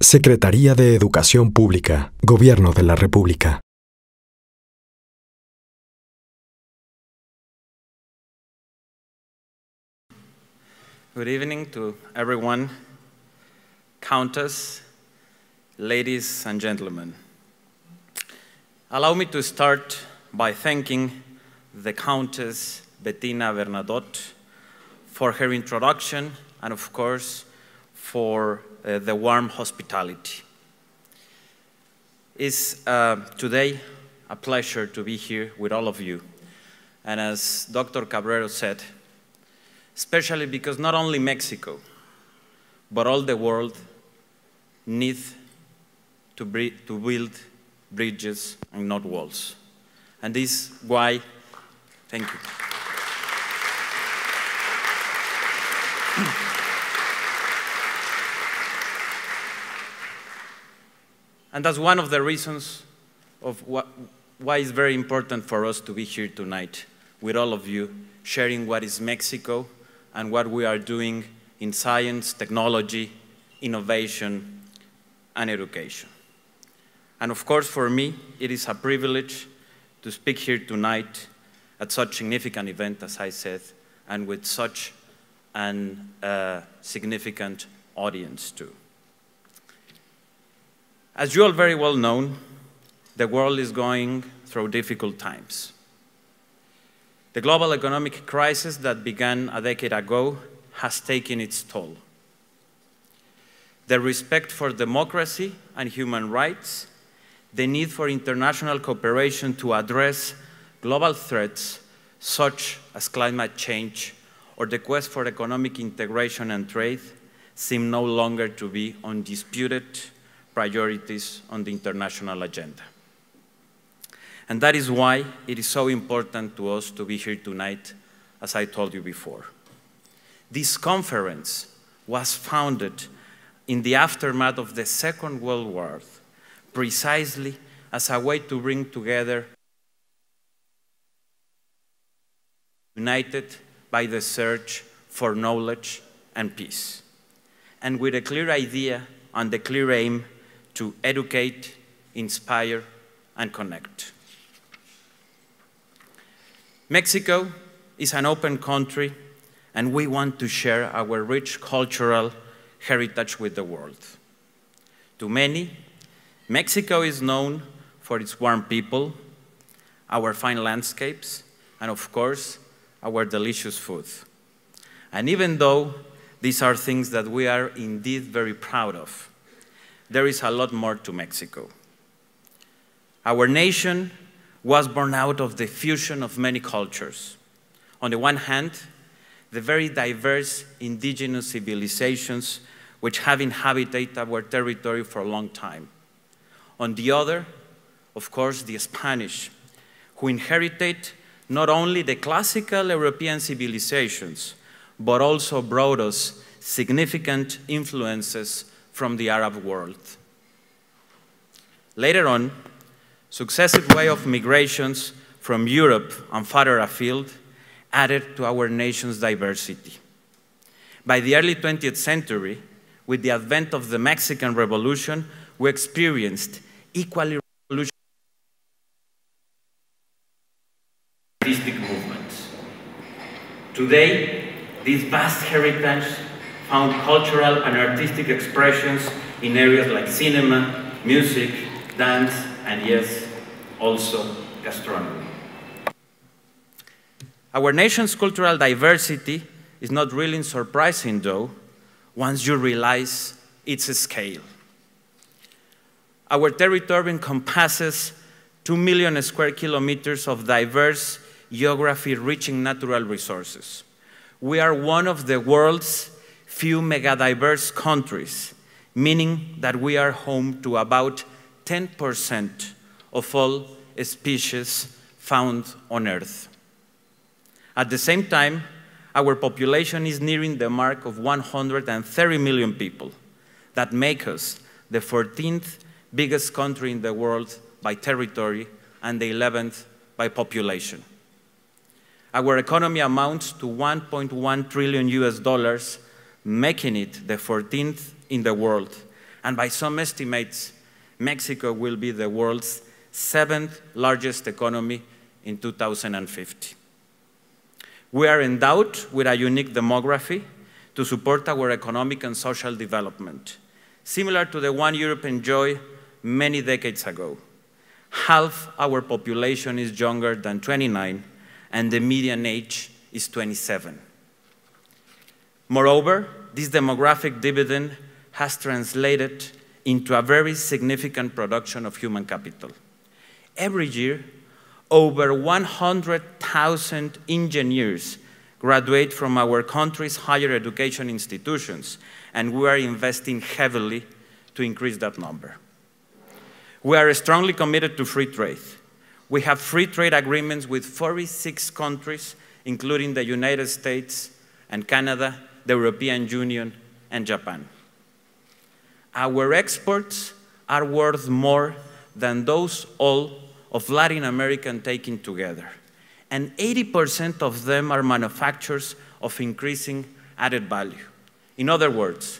Secretaría de Educación Pública, Gobierno de la República. Good evening to everyone, countess, ladies and gentlemen. Allow me to start by thanking the Countess Bettina Bernadotte for her introduction and, of course, for the warm hospitality. It's today a pleasure to be here with all of you. And as Dr. Cabrero said, especially because not only Mexico, but all the world need to build bridges and not walls. And this is why, thank you. And that's one of the reasons of why it's very important for us to be here tonight with all of you, sharing what is Mexico and what we are doing in science, technology, innovation, and education. And of course, for me, it is a privilege to speak here tonight at such a significant event, as I said, and with such an significant audience too. As you all very well know, the world is going through difficult times. The global economic crisis that began a decade ago has taken its toll. The respect for democracy and human rights, the need for international cooperation to address global threats such as climate change or the quest for economic integration and trade seem no longer to be undisputed priorities on the international agenda. And that is why it is so important to us to be here tonight, as I told you before. This conference was founded in the aftermath of the Second World War, precisely as a way to bring together united by the search for knowledge and peace, and with a clear idea and the clear aim to educate, inspire, and connect. Mexico is an open country, and we want to share our rich cultural heritage with the world. To many, Mexico is known for its warm people, our fine landscapes, and of course, our delicious food. And even though these are things that we are indeed very proud of, there is a lot more to Mexico. Our nation was born out of the fusion of many cultures. On the one hand, the very diverse indigenous civilizations which have inhabited our territory for a long time. On the other, of course, the Spanish, who inherited not only the classical European civilizations, but also brought us significant influences from the Arab world. Later on, successive waves of migrations from Europe and farther afield added to our nation's diversity. By the early 20th century, with the advent of the Mexican Revolution, we experienced equally revolutionary artistic movements. Today, this vast heritage found cultural and artistic expressions in areas like cinema, music, dance, and yes, also gastronomy. Our nation's cultural diversity is not really surprising, though, once you realize its scale. Our territory encompasses 2 million square kilometers of diverse geography-reaching natural resources. We are one of the world's few megadiverse countries, meaning that we are home to about 10% of all species found on Earth. At the same time, our population is nearing the mark of 130 million people. That makes us the 14th biggest country in the world by territory and the 11th by population. Our economy amounts to $1.1 trillion US, making it the 14th in the world And by some estimates, Mexico will be the world's 7th largest economy in 2050. We are endowed with a unique demography to support our economic and social development, similar to the one Europe enjoyed many decades ago. Half our population is younger than 29, and the median age is 27. Moreover, this demographic dividend has translated into a very significant production of human capital. Every year, over 100,000 engineers graduate from our country's higher education institutions, and we are investing heavily to increase that number. We are strongly committed to free trade. We have free trade agreements with 46 countries, including the United States and Canada, the European Union, and Japan. Our exports are worth more than those all of Latin America taken together. And 80% of them are manufacturers of increasing added value. In other words,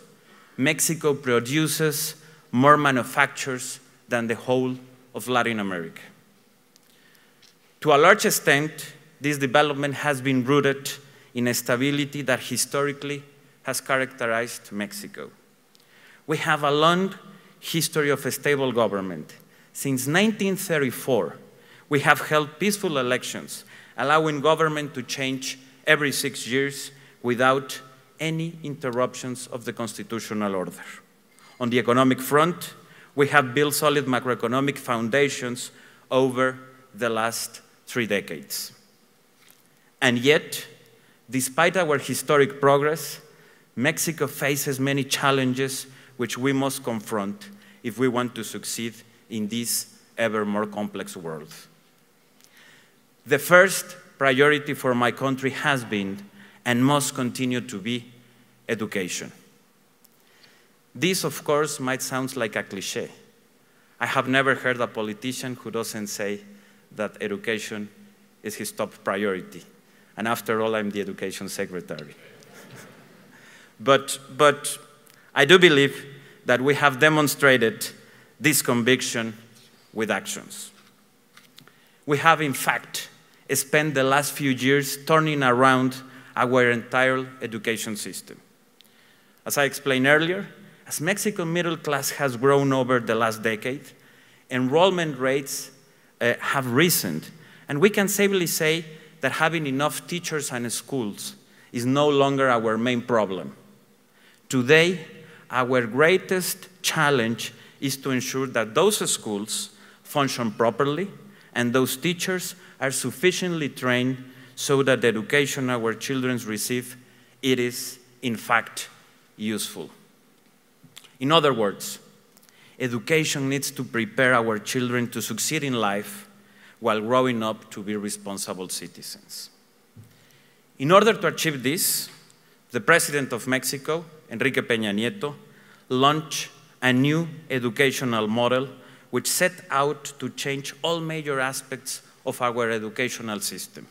Mexico produces more manufacturers than the whole of Latin America. To a large extent, this development has been rooted in a stability that historically has characterized Mexico. We have a long history of a stable government. Since 1934, we have held peaceful elections, allowing government to change every 6 years without any interruptions of the constitutional order. On the economic front, we have built solid macroeconomic foundations over the last 3 decades. And yet, despite our historic progress, Mexico faces many challenges which we must confront if we want to succeed in this ever more complex world. The first priority for my country has been and must continue to be education. This, of course, might sound like a cliché. I have never heard a politician who doesn't say that education is his top priority. And after all, I'm the education secretary. But I do believe that we have demonstrated this conviction with actions. We have, in fact, spent the last few years turning around our entire education system. As I explained earlier, as Mexico's middle class has grown over the last decade, enrollment rates have risen, and we can safely say that having enough teachers and schools is no longer our main problem. Today, our greatest challenge is to ensure that those schools function properly and those teachers are sufficiently trained so that the education our children receive, it is, in fact, useful. In other words, education needs to prepare our children to succeed in life while growing up to be responsible citizens. In order to achieve this, the President of Mexico, Enrique Peña Nieto, launched a new educational model which set out to change all major aspects of our educational system.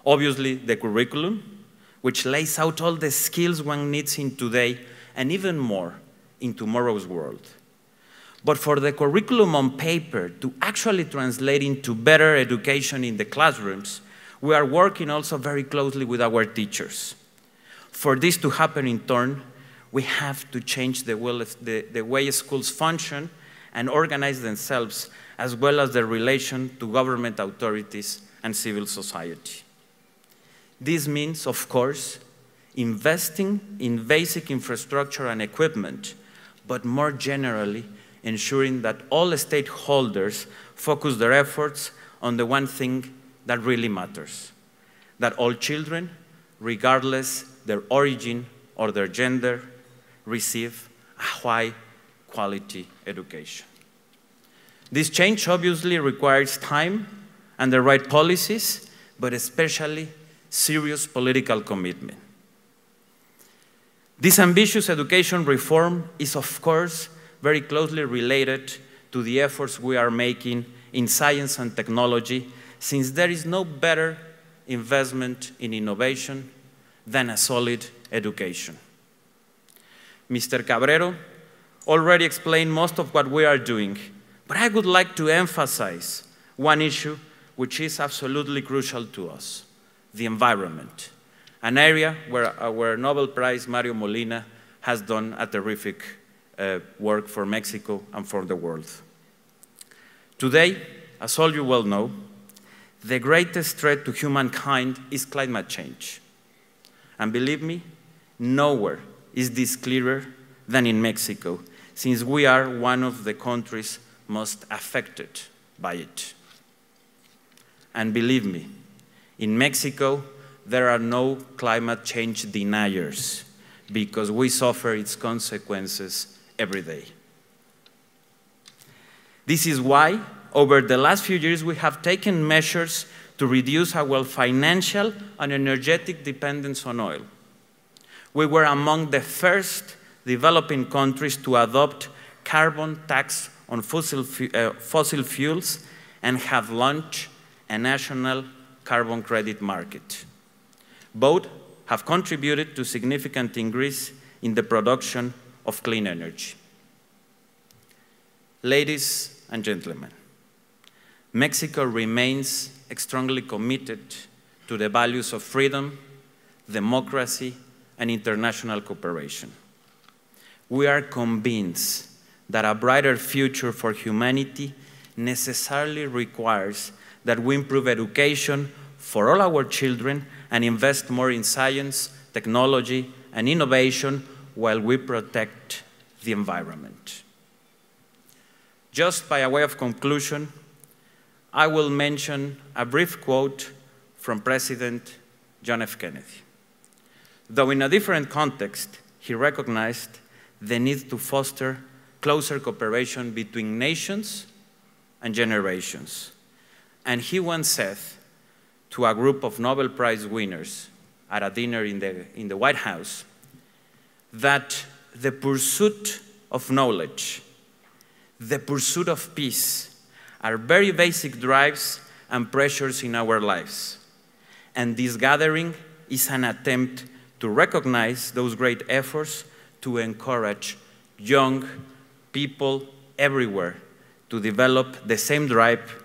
Obviously, the curriculum, which lays out all the skills one needs in today and even more in tomorrow's world. But for the curriculum on paper to actually translate into better education in the classrooms, we are working also very closely with our teachers. For this to happen in turn, we have to change the way schools function and organize themselves, as well as their relation to government authorities and civil society. This means, of course, investing in basic infrastructure and equipment, but more generally, ensuring that all stakeholders focus their efforts on the one thing that really matters, that all children, regardless their origin or their gender, receive a high-quality education. This change obviously requires time and the right policies, but especially serious political commitment. This ambitious education reform is, of course, very closely related to the efforts we are making in science and technology, since there is no better investment in innovation than a solid education. Mr. Cabrero already explained most of what we are doing, but I would like to emphasize one issue which is absolutely crucial to us: the environment, an area where our Nobel Prize Mario Molina has done a terrific work for Mexico and for the world. Today, as all you well know, the greatest threat to humankind is climate change. And believe me, nowhere is this clearer than in Mexico, since we are one of the countries most affected by it. And believe me, in Mexico, there are no climate change deniers, because we suffer its consequences every day. This is why, over the last few years, we have taken measures to reduce our financial and energetic dependence on oil. We were among the first developing countries to adopt carbon tax on fossil fuels and have launched a national carbon credit market. Both have contributed to significant increase in the production of clean energy. Ladies and gentlemen, Mexico remains strongly committed to the values of freedom, democracy, and international cooperation. We are convinced that a brighter future for humanity necessarily requires that we improve education for all our children and invest more in science, technology, and innovation while we protect the environment. Just by a way of conclusion, I will mention a brief quote from President John F. Kennedy. Though in a different context, he recognized the need to foster closer cooperation between nations and generations. And he once said to a group of Nobel Prize winners at a dinner in the White House that the pursuit of knowledge, the pursuit of peace, are very basic drives and pressures in our lives. And this gathering is an attempt to recognize those great efforts to encourage young people everywhere to develop the same drive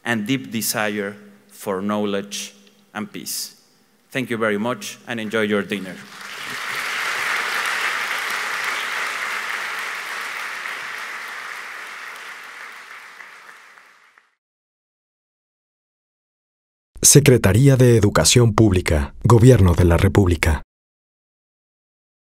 and deep desire for knowledge and peace. Thank you very much, and enjoy your dinner. Secretaría de Educación Pública, Gobierno de la República.